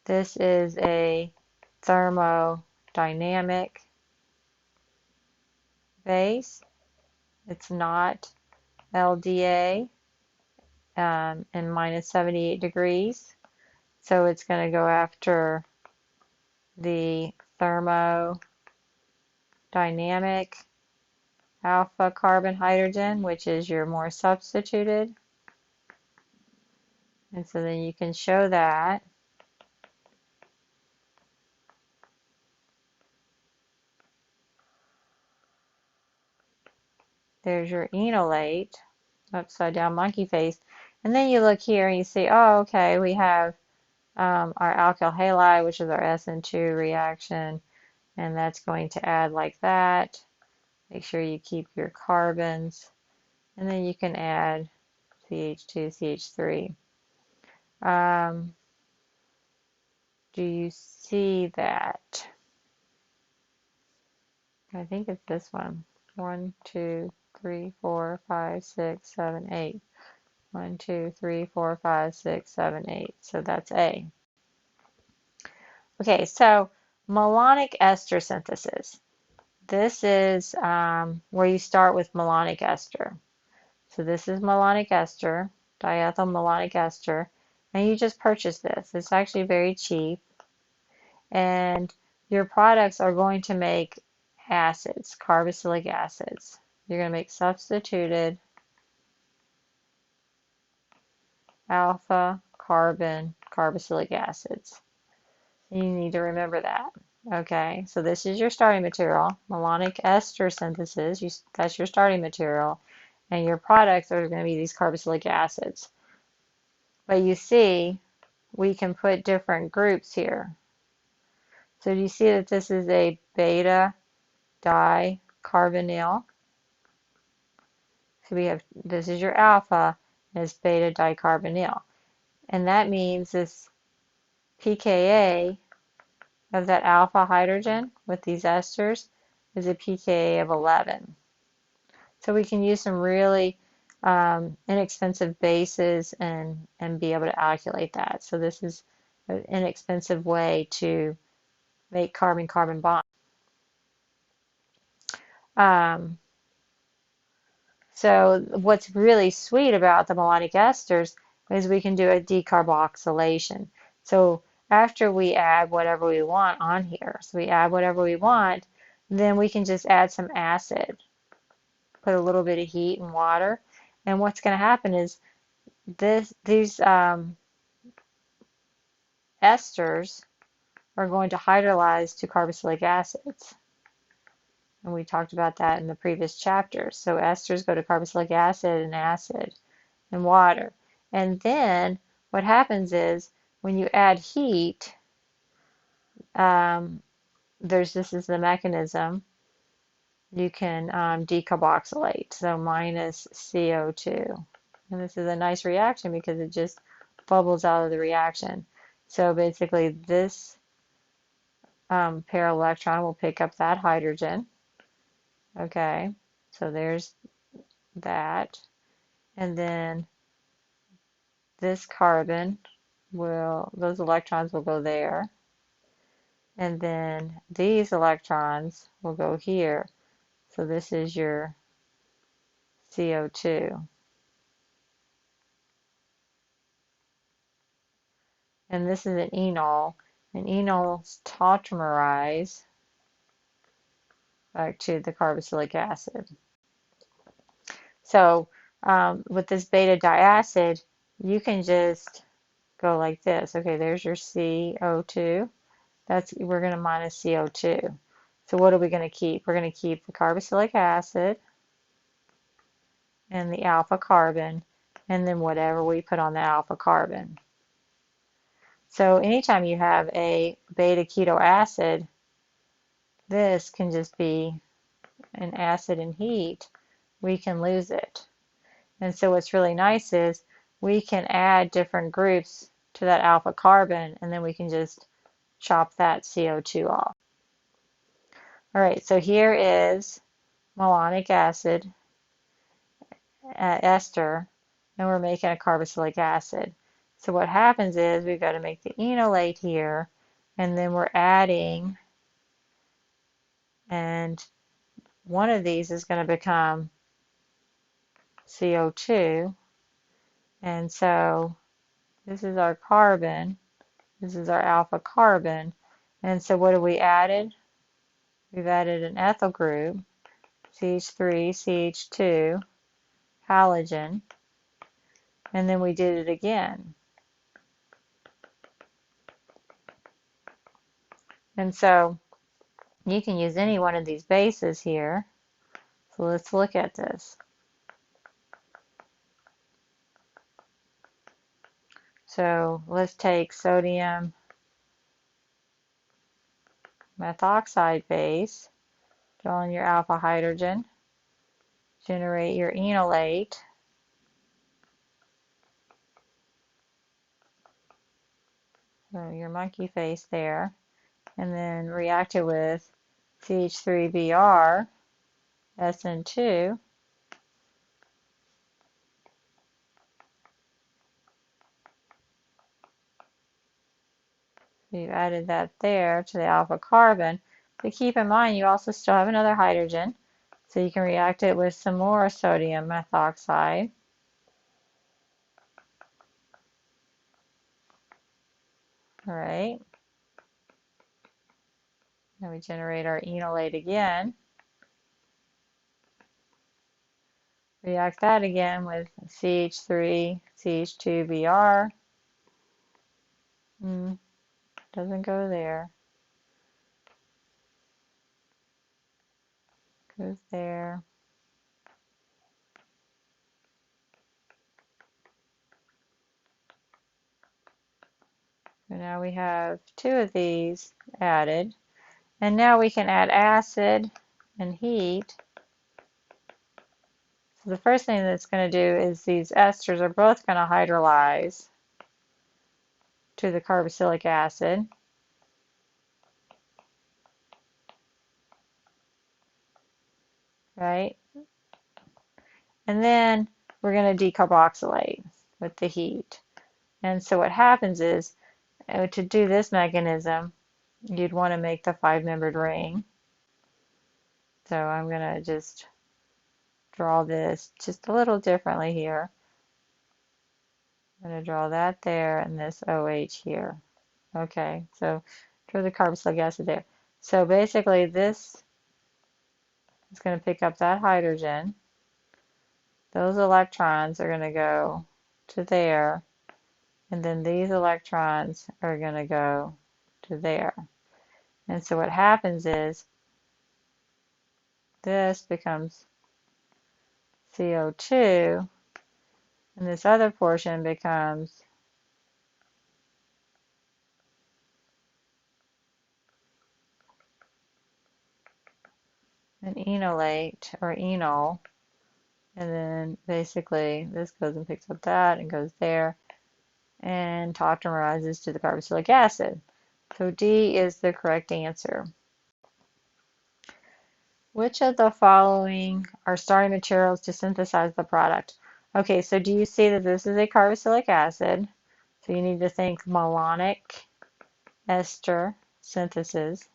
This is a thermodynamic base. It's not LDA in minus 78 degrees. So it's going to go after the thermodynamic alpha carbon hydrogen, which is your more substituted. And so then you can show that. There's your enolate, upside down monkey face. And then you look here and you see, oh, okay, we have our alkyl halide, which is our SN2 reaction, and that's going to add like that. Make sure you keep your carbons, and then you can add CH2, CH3. Do you see that? I think it's this one. 1, 2, 3, 4, 5, 6, 7, 8. 1, 2, 3, 4, 5, 6, 7, 8. So that's A. Okay, so malonic ester synthesis. This is where you start with malonic ester. So this is malonic ester, diethyl malonic ester, and you just purchase this. It's actually very cheap, and your products are going to make acids, carboxylic acids. You're going to make substituted alpha carbon carboxylic acids. You need to remember that. Okay, so this is your starting material, malonic ester synthesis. That's your starting material, and your products are going to be these carboxylic acids. But you see, we can put different groups here. So you see that this is a beta dicarbonyl. So we have, this is your alpha, and it's beta dicarbonyl. And that means this pKa of that alpha hydrogen with these esters is a pKa of 11. So we can use some really inexpensive bases and be able to calculate that. So this is an inexpensive way to make carbon-carbon bonds. So what's really sweet about the malonic esters is we can do a decarboxylation. So after we add whatever we want on here, so we add whatever we want, then we can just add some acid, put a little bit of heat and water, and what's going to happen is these esters are going to hydrolyze to carboxylic acids. And we talked about that in the previous chapters. So esters go to carboxylic acid and water. And then what happens is when you add heat, this is the mechanism. You can decarboxylate, so minus CO2. And this is a nice reaction because it just bubbles out of the reaction. So basically this pair electron will pick up that hydrogen. Okay, so there's that. And then this carbon those electrons will go there. And then these electrons will go here. So this is your CO2. And this is an enol. And enols tautomerize back to the carboxylic acid. So with this beta diacid, you can just go like this. Okay, there's your CO2. We're going to minus CO2. So what are we going to keep? We're going to keep the carboxylic acid and the alpha carbon, and then whatever we put on the alpha carbon. So anytime you have a beta keto acid, this can just be an acid in heat. We can lose it. And so what's really nice is we can add different groups to that alpha carbon, and then we can just chop that CO2 off. All right, so here is malonic acid, ester, and we're making a carboxylic acid. So what happens is we've got to make the enolate here, and then we're adding, and one of these is going to become CO2, and so this is our carbon, This is our alpha carbon. And so what have we added? We've added an ethyl group, CH3, CH2, halogen, and then we did it again. And so you can use any one of these bases here. So let's look at this. So let's take sodium methoxide base, draw in your alpha hydrogen, generate your enolate, so your monkey face there, and then react it with CH3Br, SN2, you've added that there to the alpha carbon, but keep in mind you also still have another hydrogen, so you can react it with some more sodium methoxide. All right, now we generate our enolate again. React that again with CH3, CH2Br. Doesn't go there. Goes there. So now we have two of these added. And now we can add acid and heat. So the first thing that's going to do is these esters are both going to hydrolyze to the carboxylic acid. Right? And then we're going to decarboxylate with the heat. And so what happens is, to do this mechanism, you'd want to make the 5-membered ring. So I'm going to just draw this just a little differently here. I'm going to draw that there and this OH here. Okay, so draw the carboxylic acid there. So basically this is going to pick up that hydrogen. Those electrons are going to go to there, and then these electrons are going to go to there. And so what happens is this becomes CO2, and this other portion becomes an enolate or enol, and then basically this goes and picks up that and goes there and tautomerizes to the carboxylic acid. So D is the correct answer. Which of the following are starting materials to synthesize the product? Okay, so do you see that this is a carboxylic acid? So you need to think malonic ester synthesis.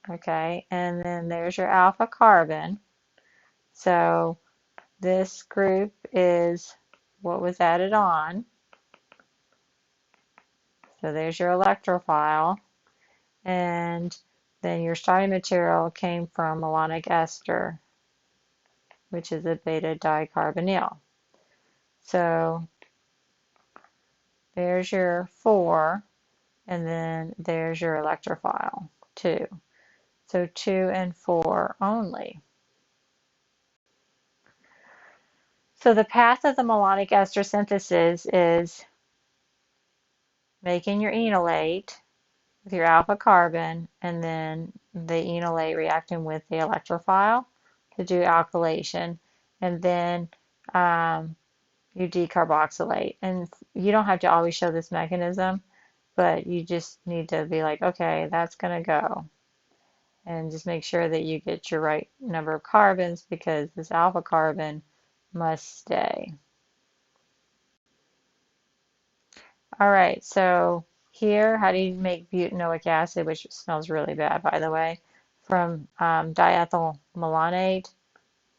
Okay, and then there's your alpha carbon. So this group is what was added on. So there's your electrophile. And then your starting material came from malonic ester, which is a beta dicarbonyl. So there's your 4, and then there's your electrophile, 2. So 2 and 4 only. So the path of the malonic ester synthesis is making your enolate with your alpha carbon, and then the enolate reacting with the electrophile to do alkylation, and then you decarboxylate. And you don't have to always show this mechanism, but you just need to be like, okay, that's going to go. And just make sure that you get your right number of carbons, because this alpha carbon must stay. All right, so here, how do you make butanoic acid, which smells really bad, by the way, from diethyl malonate?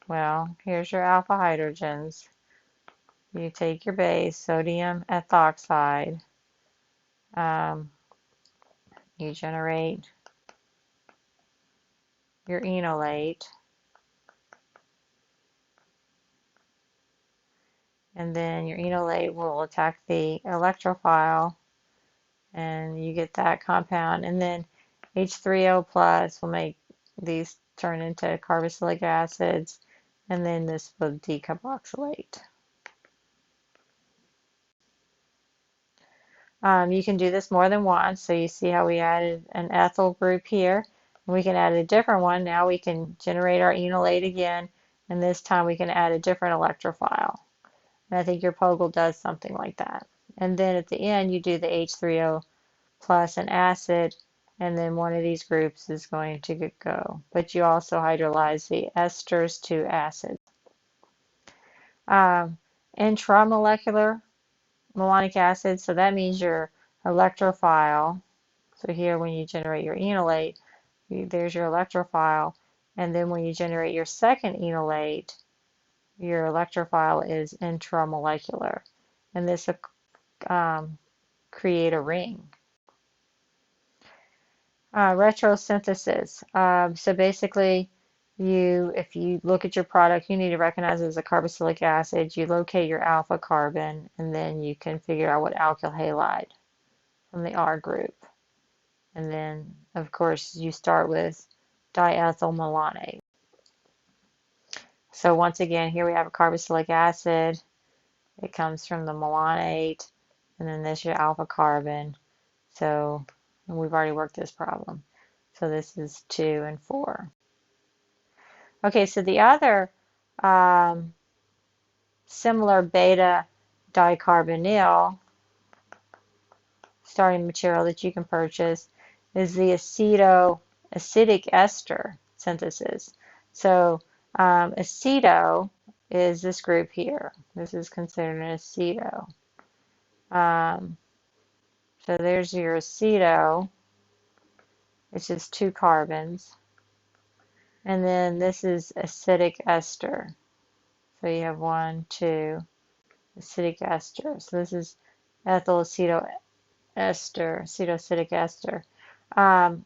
Well, here's your alpha hydrogens. You take your base, sodium ethoxide, Um, you generate your enolate, and then your enolate will attack the electrophile, and you get that compound. And then H3O plus will make these turn into carboxylic acids, and then this will decarboxylate. You can do this more than once. So you see how we added an ethyl group here. We can add a different one. Now we can generate our enolate again, and this time we can add a different electrophile. And I think your POGL does something like that. And then at the end, you do the H3O plus an acid, and then one of these groups is going to go. But you also hydrolyze the esters to acids. Um, Intramolecular malonic acid, so that means your electrophile. So here when you generate your enolate, there's your electrophile, and then when you generate your second enolate, your electrophile is intramolecular, and this will create a ring. Retrosynthesis. So basically, if you look at your product, you need to recognize it as a carboxylic acid. You locate your alpha carbon, and then you can figure out what alkyl halide from the R group. And then, of course, you start with diethyl malonate. So once again, here we have a carboxylic acid. It comes from the malonate, and then this is your alpha carbon. So we've already worked this problem. So this is 2 and 4. Okay, so the other similar beta dicarbonyl starting material that you can purchase is the acidic ester synthesis. So aceto is this group here. This is considered an aceto. So there's your aceto. It's just 2 carbons. And then this is acidic ester. So you have 1, 2, acidic ester. So this is ethyl aceto ester, acetoacidic ester. How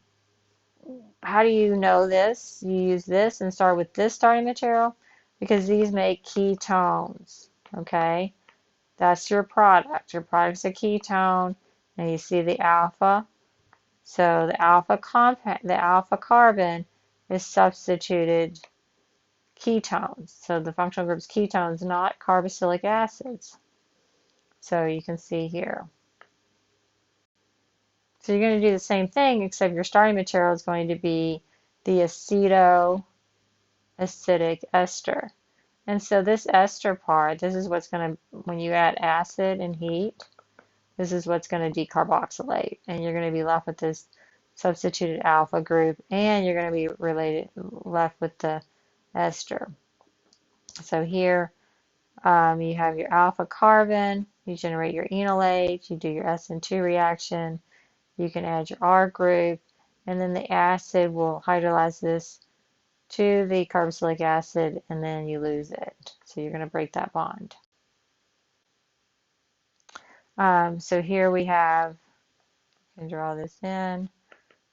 do you know this? You use this and start with this starting material because these make ketones, okay? That's your product. Your product's a ketone, and you see the alpha. So the alpha carbon is substituted ketones. So the functional group's ketones, not carboxylic acids. So you can see here. So you're going to do the same thing, except your starting material is going to be the acetoacidic ester. And so this ester part, this is what's going to, when you add acid and heat, this is what's going to decarboxylate. And you're going to be left with this substituted alpha group, and you're going to be left with the ester. So here you have your alpha carbon, you generate your enolate, you do your SN2 reaction, you can add your R group, and then the acid will hydrolyze this to the carboxylic acid, and then you lose it. So you're going to break that bond. So here we have, you can draw this in,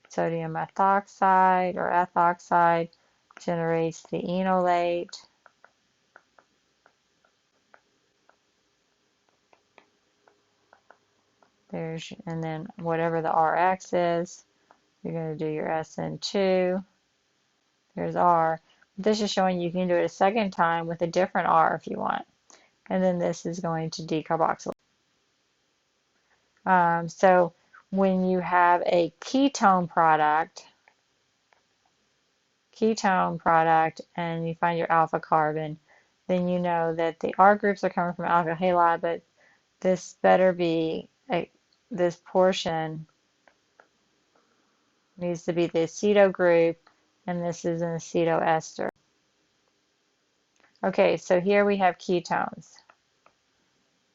sodium ethoxide or ethoxide generates the enolate. And then whatever the Rx is, you're going to do your SN2. There's R. This is showing you can do it a second time with a different R if you want. And then this is going to decarboxylate. So when you have a ketone product, and you find your alpha carbon, then you know that the R groups are coming from alkyl halide, but this better be, this portion needs to be the aceto group, and this is an acetoester. Okay, so here we have ketones.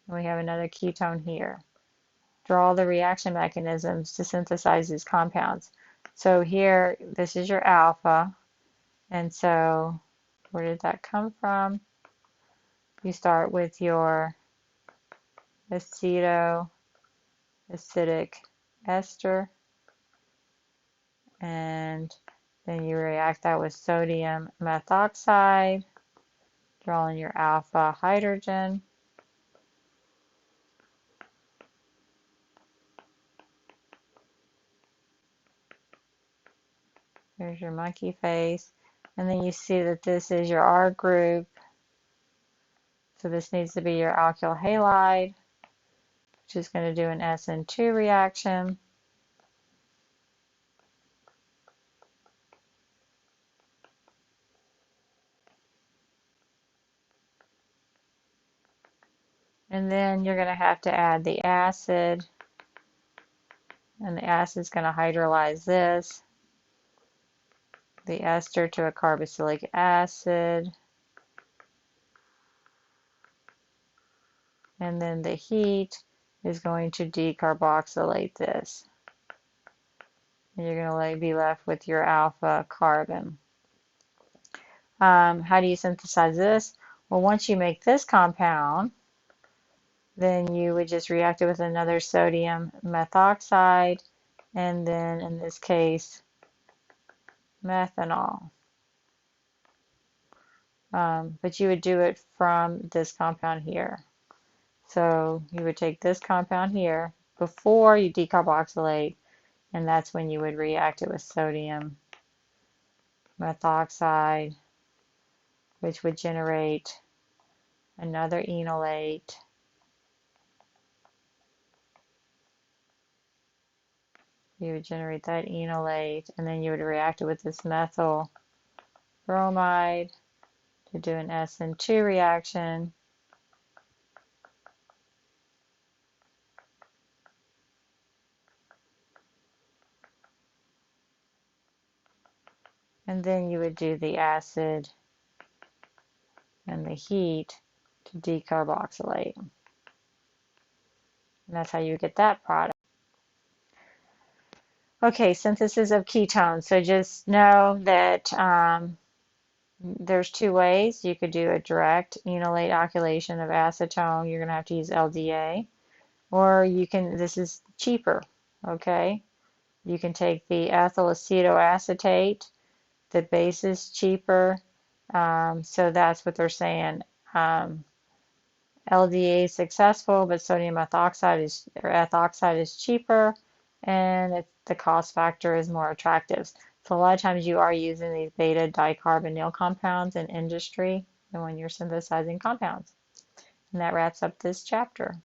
We have another ketone here. Draw the reaction mechanisms to synthesize these compounds. So here, this is your alpha, and so where did that come from? You start with your aceto acidic ester, and then you react that with sodium methoxide, drawing your alpha hydrogen. There's your monkey face. And then you see that this is your R group. So this needs to be your alkyl halide, which is going to do an SN2 reaction. And then you're going to have to add the acid. And the acid is going to hydrolyze this, the ester to a carboxylic acid. And then the heat is going to decarboxylate this. And you're going to be left with your alpha carbon. How do you synthesize this? Well, once you make this compound, then you would just react it with another sodium methoxide, and then in this case, methanol. But you would do it from this compound here. So you would take this compound here before you decarboxylate, and that's when you would react it with sodium methoxide, which would generate another enolate. You would generate that enolate, and then you would react it with this methyl bromide to do an SN2 reaction. And then you would do the acid and the heat to decarboxylate. And that's how you get that product. Okay, synthesis of ketones. So just know that there's two ways. You could do a direct enolate alkylation of acetone. You're going to have to use LDA. Or you can, this is cheaper, okay? You can take the ethyl acetoacetate. The base is cheaper. So that's what they're saying. LDA is successful, but sodium methoxide is, or ethoxide is cheaper, and the cost factor is more attractive. So a lot of times you are using these beta dicarbonyl compounds in industry and when you're synthesizing compounds. And that wraps up this chapter.